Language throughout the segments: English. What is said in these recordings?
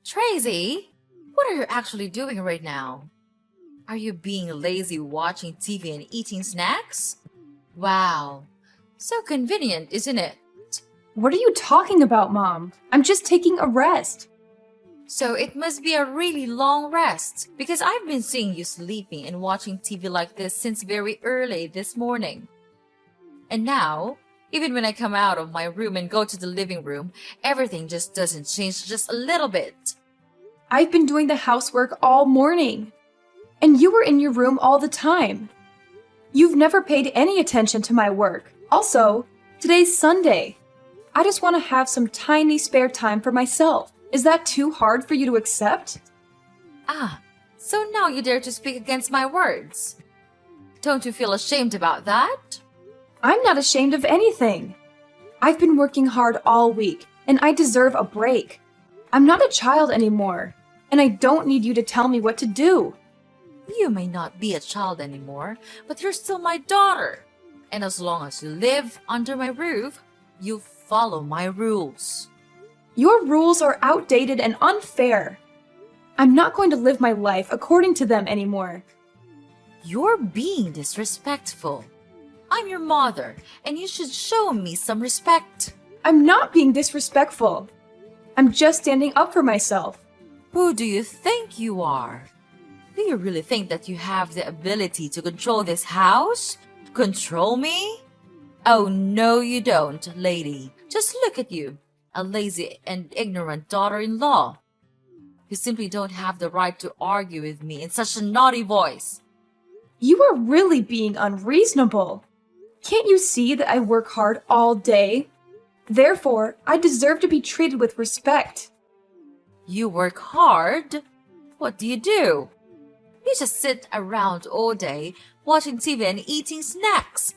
Tracy, what are you actually doing right now? Are you being lazy watching TV and eating snacks? Wow, so convenient, isn't it? What are you talking about, Mom? I'm just taking a rest. So it must be a really long rest because I've been seeing you sleeping and watching TV like this since very early this morning. And now, even when I come out of my room and go to the living room, everything just doesn't change just a little bit. I've been doing the housework all morning. And you were in your room all the time. You've never paid any attention to my work. Also, today's Sunday. I just want to have some tiny spare time for myself. Is that too hard for you to accept? Ah, so now you dare to speak against my words. Don't you feel ashamed about that? I'm not ashamed of anything. I've been working hard all week, and I deserve a break. I'm not a child anymore, and I don't need you to tell me what to do. You may not be a child anymore, but you're still my daughter. And as long as you live under my roof, you follow my rules. Your rules are outdated and unfair. I'm not going to live my life according to them anymore. You're being disrespectful. I'm your mother, and you should show me some respect. I'm not being disrespectful. I'm just standing up for myself. Who do you think you are? Do you really think that you have the ability to control this house? Control me? Oh, no, you don't, lady. Just look at you, a lazy and ignorant daughter-in-law. You simply don't have the right to argue with me in such a naughty voice. You are really being unreasonable. Can't you see that I work hard all day? Therefore, I deserve to be treated with respect. You work hard? What do? You just sit around all day watching TV and eating snacks.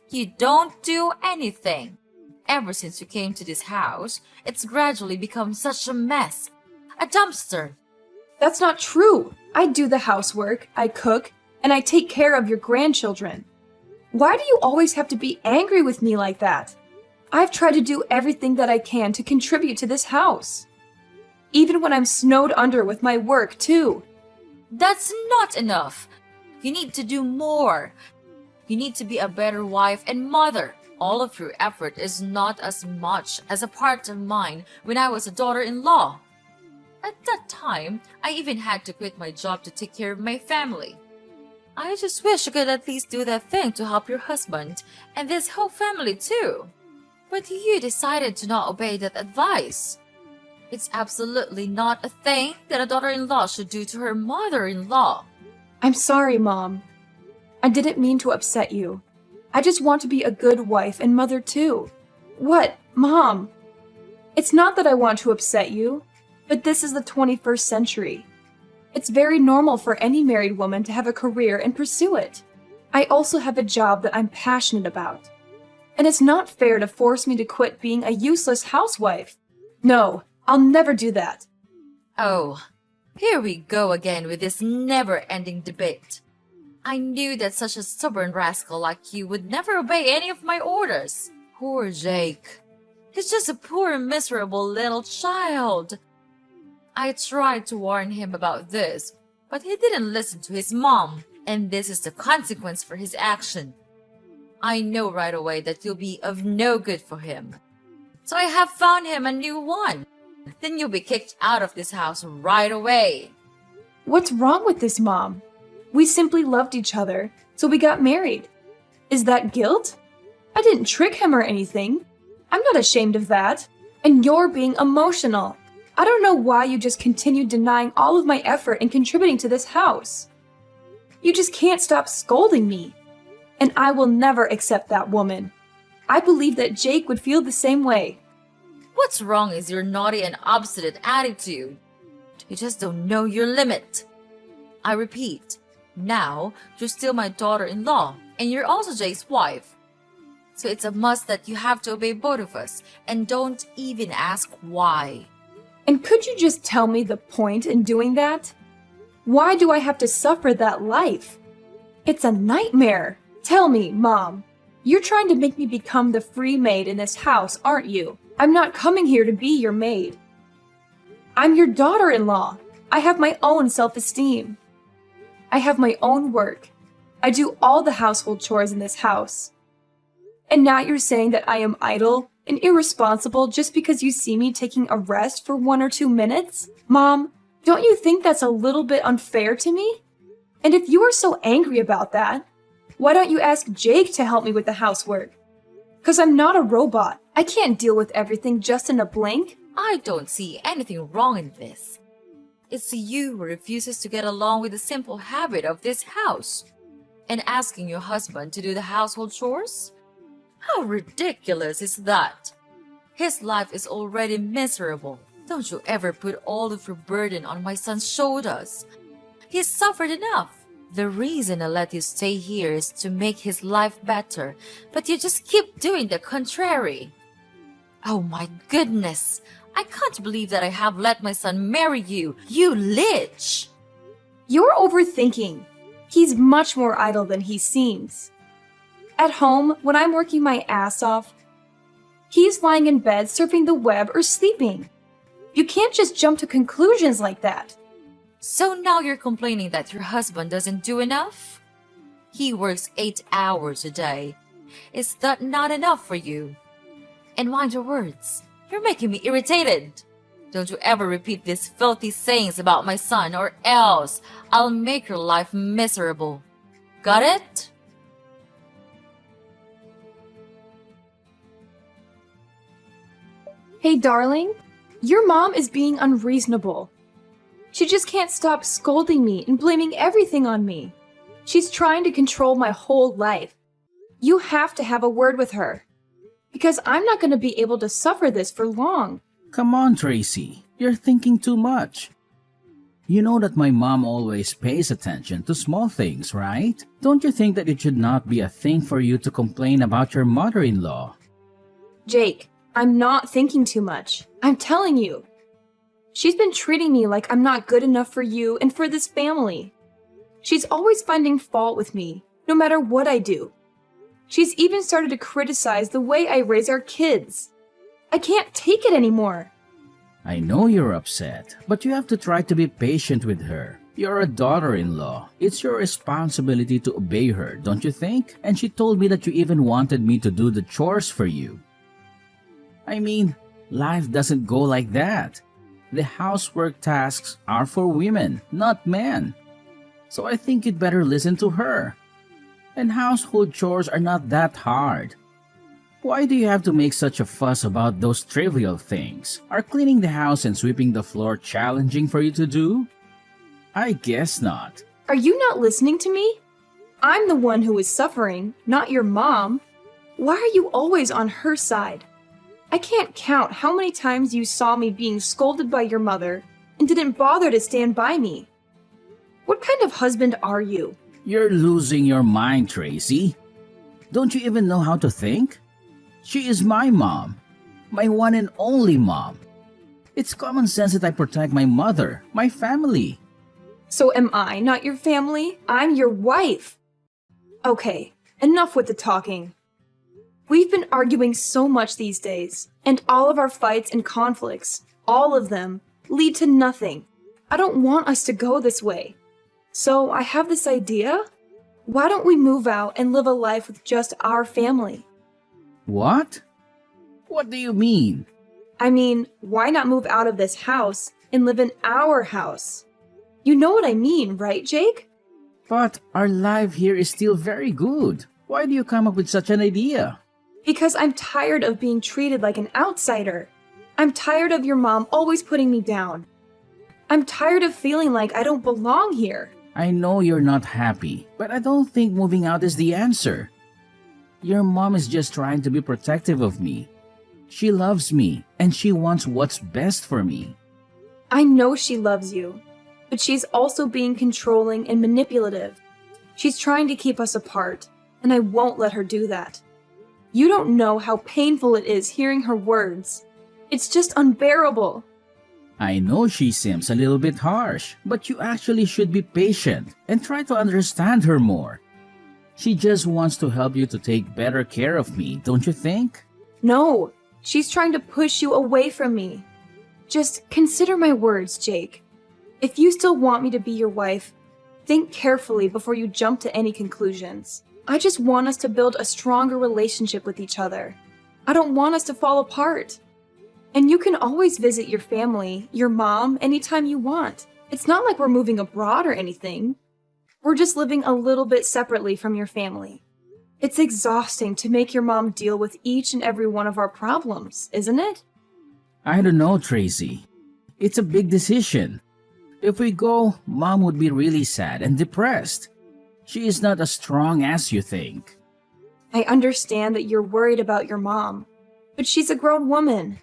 You don't do anything. Ever since you came to this house, it's gradually become such a mess. A dumpster. That's not true. I do the housework, I cook, and I take care of your grandchildren. Why do you always have to be angry with me like that? I've tried to do everything that I can to contribute to this house. Even when I'm snowed under with my work, too. That's not enough. You need to do more. You need to be a better wife and mother. All of your effort is not as much as a part of mine when I was a daughter-in-law. At that time, I even had to quit my job to take care of my family. I just wish you could at least do that thing to help your husband and this whole family too. But you decided to not obey that advice. It's absolutely not a thing that a daughter-in-law should do to her mother-in-law. I'm sorry, Mom. I didn't mean to upset you. I just want to be a good wife and mother too. What, Mom? It's not that I want to upset you, but this is the 21st century. It's very normal for any married woman to have a career and pursue it. I also have a job that I'm passionate about. And it's not fair to force me to quit being a useless housewife. No, I'll never do that. Oh, here we go again with this never-ending debate. I knew that such a stubborn rascal like you would never obey any of my orders. Poor Jake. He's just a poor, miserable little child. I tried to warn him about this, but he didn't listen to his mom, and this is the consequence for his action. I know right away that you'll be of no good for him. So I have found him a new one. Then you'll be kicked out of this house right away. What's wrong with this, Mom? We simply loved each other, so we got married. Is that guilt? I didn't trick him or anything. I'm not ashamed of that. And you're being emotional. I don't know why you just continue denying all of my effort in contributing to this house. You just can't stop scolding me. And I will never accept that woman. I believe that Jake would feel the same way. What's wrong is your naughty and obstinate attitude. You just don't know your limit. I repeat, now you're still my daughter-in-law, and you're also Jake's wife. So it's a must that you have to obey both of us, and don't even ask why. And could you just tell me the point in doing that? Why do I have to suffer that life? It's a nightmare. Tell me, Mom. You're trying to make me become the free maid in this house, aren't you? I'm not coming here to be your maid. I'm your daughter-in-law. I have my own self-esteem. I have my own work. I do all the household chores in this house. And now you're saying that I am idle and irresponsible just because you see me taking a rest for 1 or 2 minutes? Mom, don't you think that's a little bit unfair to me? And if you are so angry about that, why don't you ask Jake to help me with the housework? 'Cause I'm not a robot. I can't deal with everything just in a blink. I don't see anything wrong in this. It's you who refuses to get along with the simple habit of this house and asking your husband to do the household chores? How ridiculous is that? His life is already miserable. Don't you ever put all of your burden on my son's shoulders. He's suffered enough. The reason I let you stay here is to make his life better, but you just keep doing the contrary. Oh my goodness! I can't believe that I have let my son marry you, you lich! You're overthinking. He's much more idle than he seems. At home, when I'm working my ass off, he's lying in bed surfing the web or sleeping. You can't just jump to conclusions like that. So now you're complaining that your husband doesn't do enough? He works 8 hours a day. Is that not enough for you? And mind your words. You're making me irritated. Don't you ever repeat these filthy sayings about my son, or else I'll make your life miserable. Got it? Hey, darling, your mom is being unreasonable. She just can't stop scolding me and blaming everything on me. She's trying to control my whole life. You have to have a word with her, because I'm not going to be able to suffer this for long. Come on, Tracy. You're thinking too much. You know that my mom always pays attention to small things, right? Don't you think that it should not be a thing for you to complain about your mother-in-law? Jake, I'm not thinking too much. I'm telling you. She's been treating me like I'm not good enough for you and for this family. She's always finding fault with me, no matter what I do. She's even started to criticize the way I raise our kids. I can't take it anymore. I know you're upset, but you have to try to be patient with her. You're a daughter-in-law. It's your responsibility to obey her, don't you think? And she told me that you even wanted me to do the chores for you. I mean, life doesn't go like that. The housework tasks are for women, not men. So I think you'd better listen to her. And household chores are not that hard. Why do you have to make such a fuss about those trivial things? Are cleaning the house and sweeping the floor challenging for you to do? I guess not. Are you not listening to me? I'm the one who is suffering, not your mom. Why are you always on her side? I can't count how many times you saw me being scolded by your mother and didn't bother to stand by me. What kind of husband are you? You're losing your mind, Tracy. Don't you even know how to think? She is my mom, my one and only mom. It's common sense that I protect my mother, my family. So am I not your family? I'm your wife. Okay, enough with the talking. We've been arguing so much these days, and all of our fights and conflicts, all of them, lead to nothing. I don't want us to go this way. So I have this idea. Why don't we move out and live a life with just our family? What? What do you mean? I mean, why not move out of this house and live in our house? You know what I mean, right, Jake? But our life here is still very good. Why do you come up with such an idea? Because I'm tired of being treated like an outsider. I'm tired of your mom always putting me down. I'm tired of feeling like I don't belong here. I know you're not happy, but I don't think moving out is the answer. Your mom is just trying to be protective of me. She loves me, and she wants what's best for me. I know she loves you, but she's also being controlling and manipulative. She's trying to keep us apart, and I won't let her do that. You don't know how painful it is hearing her words. It's just unbearable. I know she seems a little bit harsh, but you actually should be patient and try to understand her more. She just wants to help you to take better care of me, don't you think? No, she's trying to push you away from me. Just consider my words, Jake. If you still want me to be your wife, think carefully before you jump to any conclusions. I just want us to build a stronger relationship with each other. I don't want us to fall apart. And you can always visit your family, your mom, anytime you want. It's not like we're moving abroad or anything. We're just living a little bit separately from your family. It's exhausting to make your mom deal with each and every one of our problems, isn't it? I don't know, Tracy. It's a big decision. If we go, Mom would be really sad and depressed. She is not as strong as you think. I understand that you're worried about your mom, but she's a grown woman.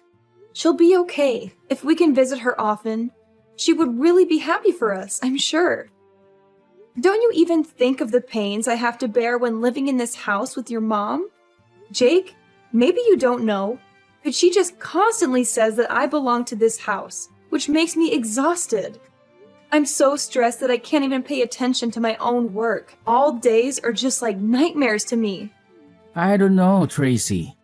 She'll be okay. If we can visit her often, she would really be happy for us, I'm sure. Don't you even think of the pains I have to bear when living in this house with your mom? Jake, maybe you don't know, but she just constantly says that I belong to this house, which makes me exhausted. I'm so stressed that I can't even pay attention to my own work. All days are just like nightmares to me. I don't know, Tracy.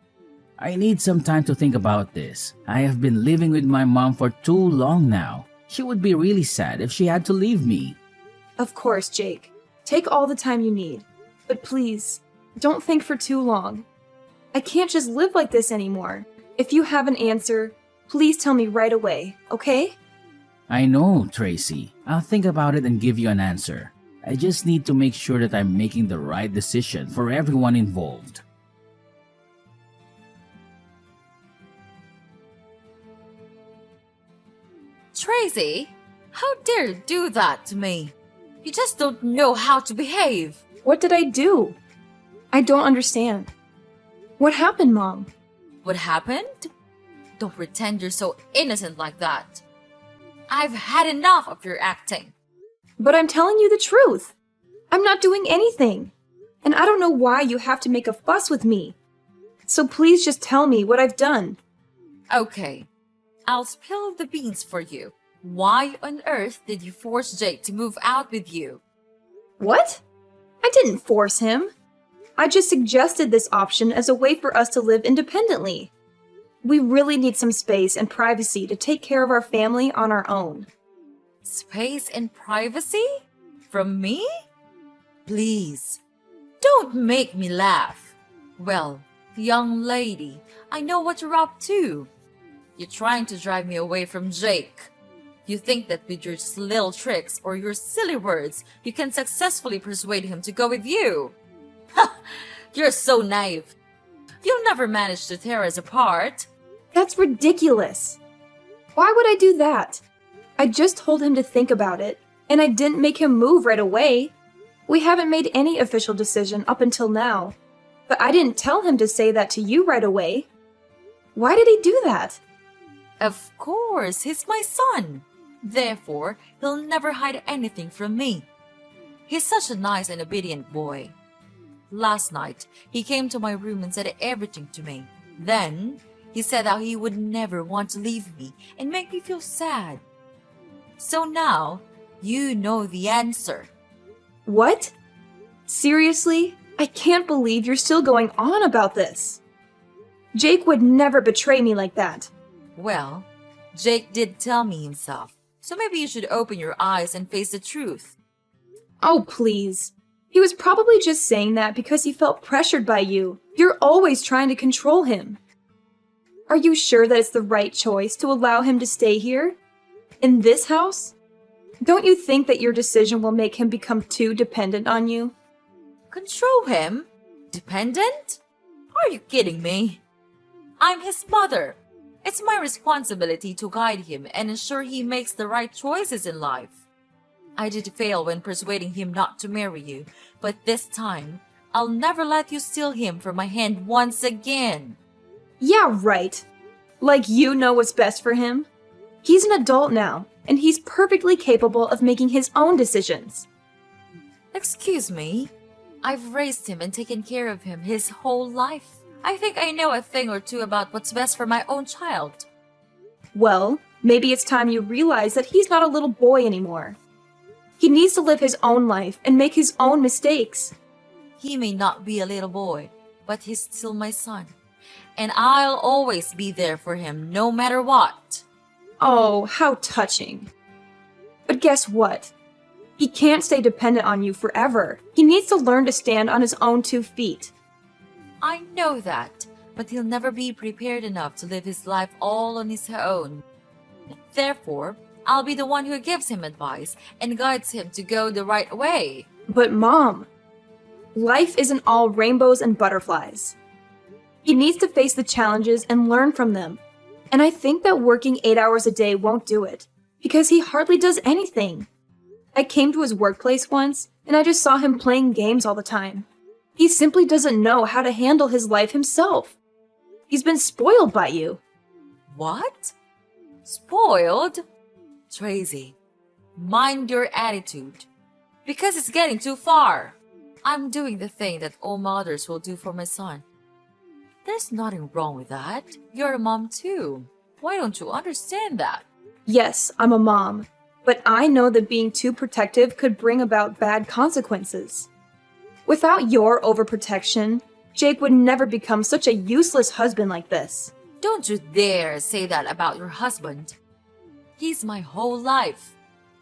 I need some time to think about this. I have been living with my mom for too long now. She would be really sad if she had to leave me. Of course, Jake. Take all the time you need. But please, don't think for too long. I can't just live like this anymore. If you have an answer, please tell me right away, okay? I know, Tracy. I'll think about it and give you an answer. I just need to make sure that I'm making the right decision for everyone involved. Tracy, how dare you do that to me? You just don't know how to behave. What did I do? I don't understand. What happened, Mom? What happened? Don't pretend you're so innocent like that. I've had enough of your acting. But I'm telling you the truth. I'm not doing anything. And I don't know why you have to make a fuss with me. So please just tell me what I've done. Okay, I'll spill the beans for you. Why on earth did you force Jake to move out with you? What? I didn't force him. I just suggested this option as a way for us to live independently. We really need some space and privacy to take care of our family on our own. Space and privacy? From me? Please, don't make me laugh. Well, young lady, I know what you're up to. You're trying to drive me away from Jake. You think that with your little tricks or your silly words, you can successfully persuade him to go with you. Ha! You're so naive. You'll never manage to tear us apart. That's ridiculous. Why would I do that? I just told him to think about it, and I didn't make him move right away. We haven't made any official decision up until now, but I didn't tell him to say that to you right away. Why did he do that? Of course, he's my son. Therefore, he'll never hide anything from me. He's such a nice and obedient boy. Last night, he came to my room and said everything to me. Then, he said how he would never want to leave me and make me feel sad. So now, you know the answer. What? Seriously? I can't believe you're still going on about this. Jake would never betray me like that. Well, Jake did tell me himself, so maybe you should open your eyes and face the truth. Oh, please. He was probably just saying that because he felt pressured by you. You're always trying to control him. Are you sure that it's the right choice to allow him to stay here? In this house? Don't you think that your decision will make him become too dependent on you? Control him? Dependent? Are you kidding me? I'm his mother. It's my responsibility to guide him and ensure he makes the right choices in life. I did fail when persuading him not to marry you, but this time, I'll never let you steal him from my hand once again. Yeah, right. Like you know what's best for him? He's an adult now, and he's perfectly capable of making his own decisions. Excuse me? I've raised him and taken care of him his whole life. I think I know a thing or two about what's best for my own child. Well, maybe it's time you realize that he's not a little boy anymore. He needs to live his own life and make his own mistakes. He may not be a little boy, but he's still my son. And I'll always be there for him no matter what. Oh, how touching. But guess what? He can't stay dependent on you forever. He needs to learn to stand on his own 2 feet. I know that, but he'll never be prepared enough to live his life all on his own. Therefore, I'll be the one who gives him advice and guides him to go the right way. But Mom, life isn't all rainbows and butterflies. He needs to face the challenges and learn from them. And I think that working 8 hours a day won't do it, because he hardly does anything. I came to his workplace once, and I just saw him playing games all the time. He simply doesn't know how to handle his life himself. He's been spoiled by you. What? Spoiled? Tracy, mind your attitude. Because it's getting too far. I'm doing the thing that all mothers will do for my son. There's nothing wrong with that. You're a mom too. Why don't you understand that? Yes, I'm a mom, but I know that being too protective could bring about bad consequences. Without your overprotection, Jake would never become such a useless husband like this. Don't you dare say that about your husband. He's my whole life.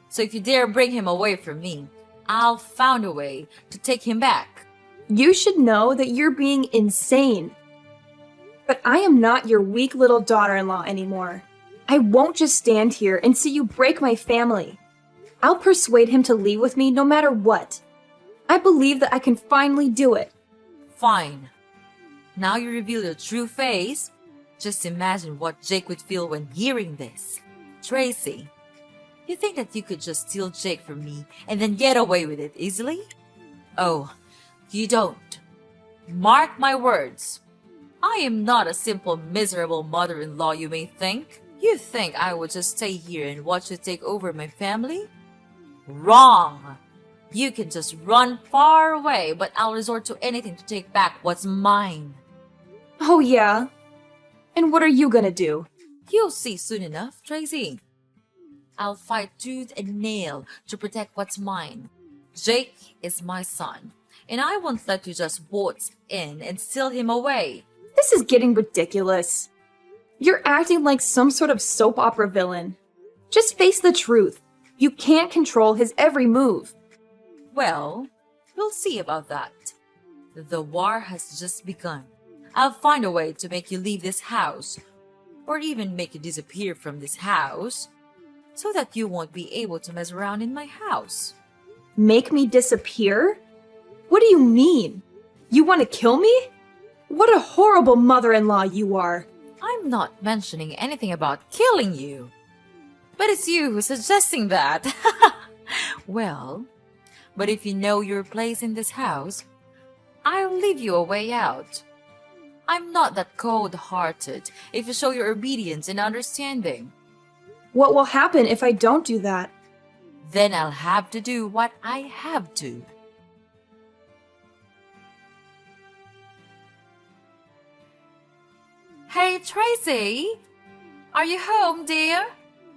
So if you dare bring him away from me, I'll find a way to take him back. You should know that you're being insane. But I am not your weak little daughter-in-law anymore. I won't just stand here and see you break my family. I'll persuade him to leave with me no matter what. I believe that I can finally do it. Fine. Now you reveal your true face. Just imagine what Jake would feel when hearing this. Tracy, you think that you could just steal Jake from me and then get away with it easily? Oh, you don't. Mark my words. I am not a simple, miserable mother-in-law you may think. You think I would just stay here and watch you take over my family? Wrong! You can just run far away, but I'll resort to anything to take back what's mine. Oh yeah? And what are you gonna do? You'll see soon enough, Tracy. I'll fight tooth and nail to protect what's mine. Jake is my son, and I won't let you just waltz in and steal him away. This is getting ridiculous. You're acting like some sort of soap opera villain. Just face the truth. You can't control his every move. Well, we'll see about that. The war has just begun. I'll find a way to make you leave this house, or even make you disappear from this house, so that you won't be able to mess around in my house. Make me disappear? What do you mean? You want to kill me? What a horrible mother-in-law you are. I'm not mentioning anything about killing you. But it's you who's suggesting that. Well, but if you know your place in this house, I'll leave you a way out. I'm not that cold-hearted if you show your obedience and understanding. What will happen if I don't do that? Then I'll have to do what I have to. Hey, Tracy! Are you home, dear?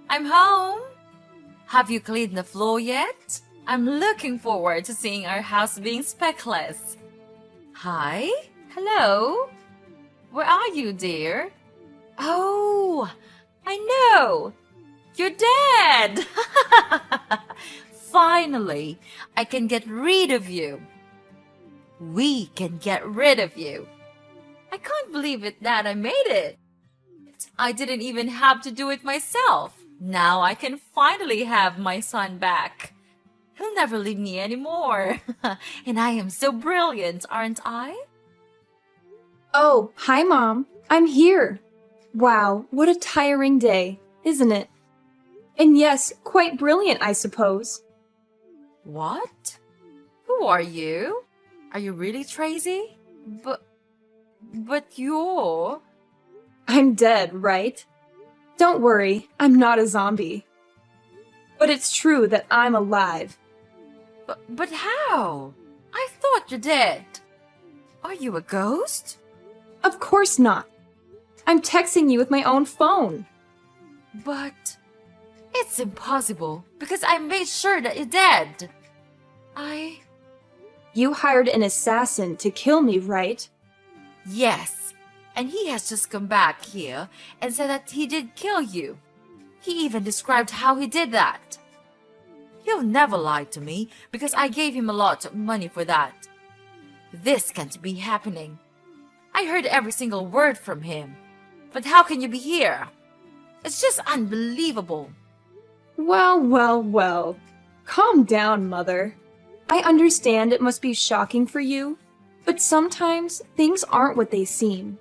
I'm home. Have you cleaned the floor yet? I'm looking forward to seeing our house being speckless. Hi? Hello? Where are you, dear? Oh, I know! You're dead! Finally, I can get rid of you. We can get rid of you. I can't believe it that I made it. I didn't even have to do it myself. Now I can finally have my son back. He'll never leave me anymore. And I am so brilliant, aren't I? Oh, hi, Mom. I'm here. Wow, what a tiring day, isn't it? And yes, quite brilliant, I suppose. What? Who are you? Are you really Tracy? But you're... I'm dead, right? Don't worry, I'm not a zombie. But it's true that I'm alive. But how? I thought you're dead. Are you a ghost? Of course not. I'm texting you with my own phone. But it's impossible because I made sure that you're dead. You hired an assassin to kill me, right? Yes, and he has just come back here and said that he did kill you. He even described how he did that. He'll never lie to me because I gave him a lot of money for that. This can't be happening. I heard every single word from him. But how can you be here? It's just unbelievable. Well, well, well. Calm down, Mother. I understand it must be shocking for you, but sometimes things aren't what they seem.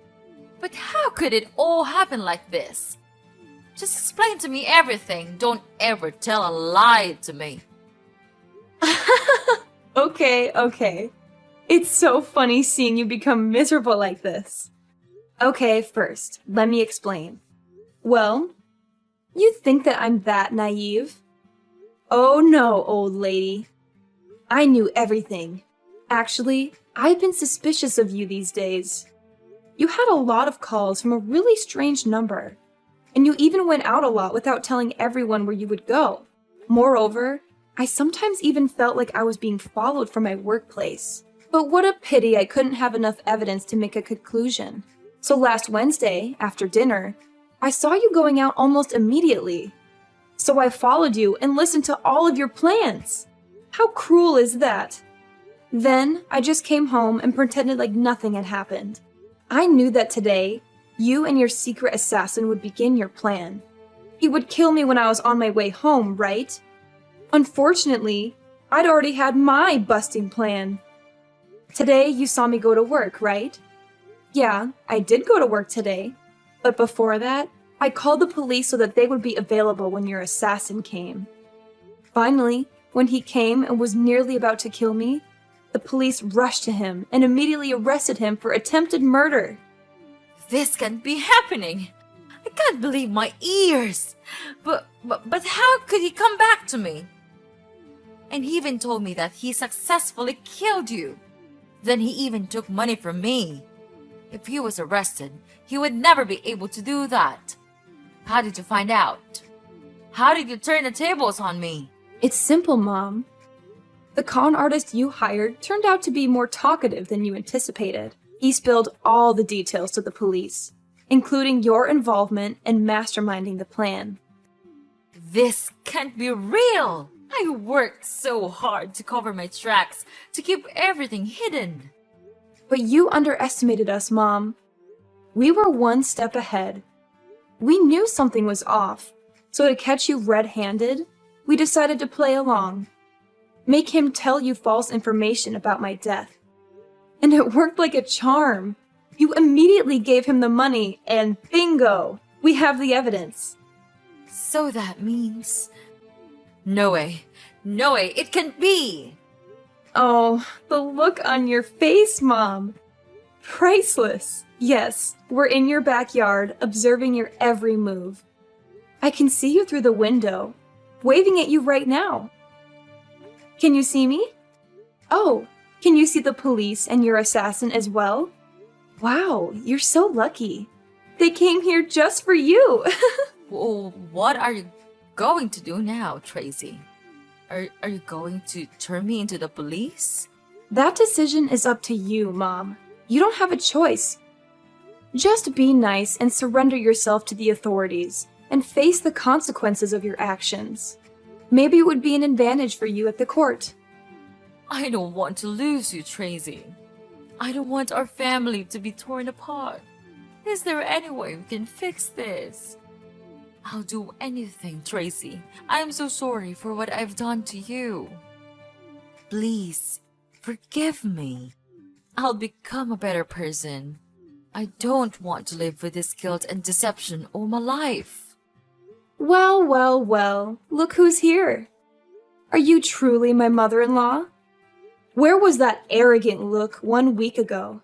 But how could it all happen like this? Just explain to me everything. Don't ever tell a lie to me. Okay. It's so funny seeing you become miserable like this. Okay, first, let me explain. Well, you think that I'm that naive? Oh no, old lady. I knew everything. Actually, I've been suspicious of you these days. You had a lot of calls from a really strange number, and you even went out a lot without telling everyone where you would go. Moreover, I sometimes even felt like I was being followed from my workplace. But what a pity I couldn't have enough evidence to make a conclusion. So last Wednesday, after dinner, I saw you going out almost immediately. So I followed you and listened to all of your plans. How cruel is that? Then I just came home and pretended like nothing had happened. I knew that today, you and your secret assassin would begin your plan. He would kill me when I was on my way home, right? Unfortunately, I'd already had my busting plan. Today, you saw me go to work, right? Yeah, I did go to work today. But before that, I called the police so that they would be available when your assassin came. Finally, when he came and was nearly about to kill me, the police rushed to him and immediately arrested him for attempted murder. This can't be happening. I can't believe my ears. But how could he come back to me? And he even told me that he successfully killed you. Then he even took money from me. If he was arrested, he would never be able to do that. How did you find out? How did you turn the tables on me? It's simple, Mom. The con artist you hired turned out to be more talkative than you anticipated. He spilled all the details to the police, including your involvement in masterminding the plan. This can't be real! I worked so hard to cover my tracks, to keep everything hidden. But you underestimated us, Mom. We were one step ahead. We knew something was off, so to catch you red-handed, we decided to play along. Make him tell you false information about my death. And it worked like a charm. You immediately gave him the money, and bingo! We have the evidence. So that means... No way, it can't be! Oh, the look on your face, Mom. Priceless. Yes, we're in your backyard, observing your every move. I can see you through the window, waving at you right now. Can you see me? Oh, can you see the police and your assassin as well? Wow, you're so lucky. They came here just for you. Well, what are you going to do now, Tracy? Are you going to turn me into the police? That decision is up to you, Mom. You don't have a choice. Just be nice and surrender yourself to the authorities and face the consequences of your actions. Maybe it would be an advantage for you at the court. I don't want to lose you, Tracy. I don't want our family to be torn apart. Is there any way we can fix this? I'll do anything, Tracy. I am so sorry for what I've done to you. Please, forgive me. I'll become a better person. I don't want to live with this guilt and deception all my life. Well, look who's here. Are you truly my mother-in-law? Where was that arrogant look 1 week ago?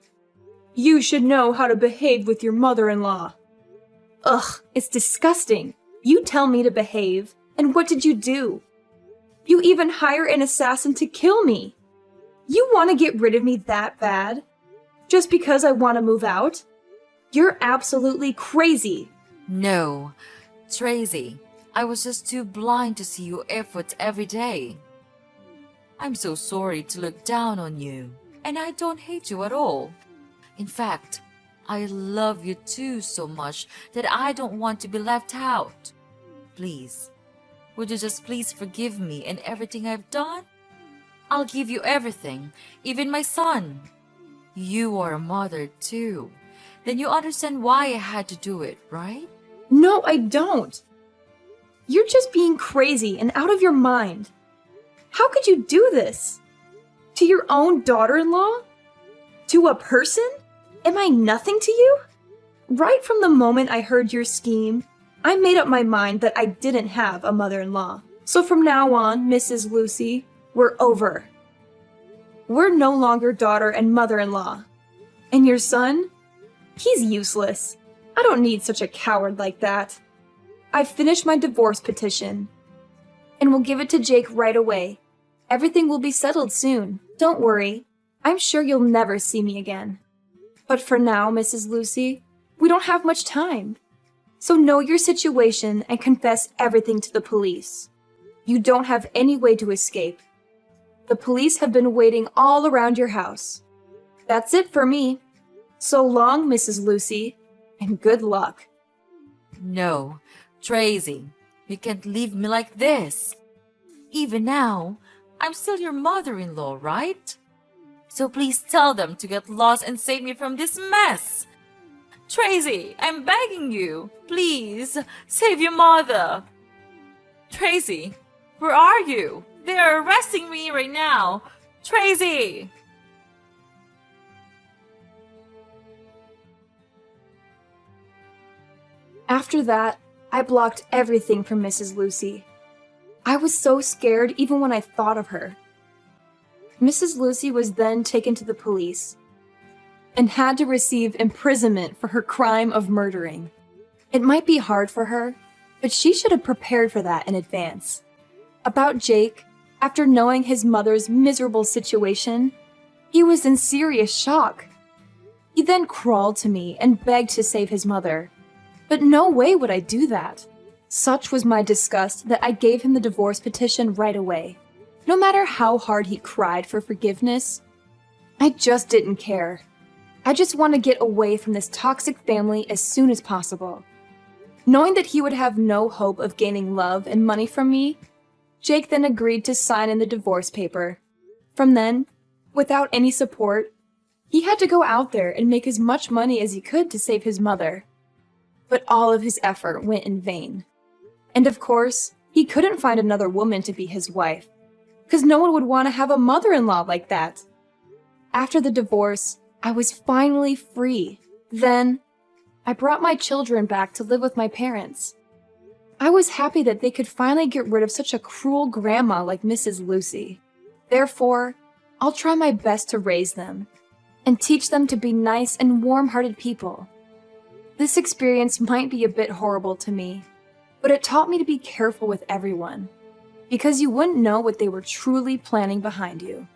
You should know how to behave with your mother-in-law. Ugh, it's disgusting. You tell me to behave, and what did you do? You even hire an assassin to kill me. You want to get rid of me that bad? Just because I want to move out? You're absolutely crazy. No, Tracy, I was just too blind to see your efforts every day. I'm so sorry to look down on you, and I don't hate you at all. In fact, I love you too so much that I don't want to be left out. please. Would you just please forgive me and everything I've done? I'll give you everything, even my son. You are a mother too. Then you understand why I had to do it, right? No, I don't. You're just being crazy and out of your mind. How could you do this? To your own daughter-in-law? To a person? Am I nothing to you? Right from the moment I heard your scheme, I made up my mind that I didn't have a mother-in-law. So from now on, Mrs. Lucy, we're over. We're no longer daughter and mother-in-law. And your son? He's useless. I don't need such a coward like that. I've finished my divorce petition. And we'll give it to Jake right away. Everything will be settled soon. Don't worry. I'm sure you'll never see me again. But for now, Mrs. Lucy, we don't have much time. So know your situation and confess everything to the police. You don't have any way to escape. The police have been waiting all around your house. That's it for me. So long, Mrs. Lucy, and good luck. No, Tracy, you can't leave me like this. Even now, I'm still your mother-in-law, right? So please tell them to get lost and save me from this mess. Tracy, I'm begging you. Please, save your mother. Tracy, where are you? They are arresting me right now. Tracy! After that, I blocked everything from Mrs. Lucy. I was so scared even when I thought of her. Mrs. Lucy was then taken to the police and had to receive imprisonment for her crime of murdering. It might be hard for her, but she should have prepared for that in advance. About Jake, after knowing his mother's miserable situation, he was in serious shock. He then crawled to me and begged to save his mother. But no way would I do that. Such was my disgust that I gave him the divorce petition right away. No matter how hard he cried for forgiveness, I just didn't care. I just want to get away from this toxic family as soon as possible. Knowing that he would have no hope of gaining love and money from me, Jake then agreed to sign in the divorce paper. From then, without any support, he had to go out there and make as much money as he could to save his mother. But all of his effort went in vain. And of course, he couldn't find another woman to be his wife, because no one would want to have a mother-in-law like that. After the divorce, I was finally free. Then, I brought my children back to live with my parents. I was happy that they could finally get rid of such a cruel grandma like Mrs. Lucy. Therefore, I'll try my best to raise them and teach them to be nice and warm-hearted people. This experience might be a bit horrible to me, but it taught me to be careful with everyone, because you wouldn't know what they were truly planning behind you.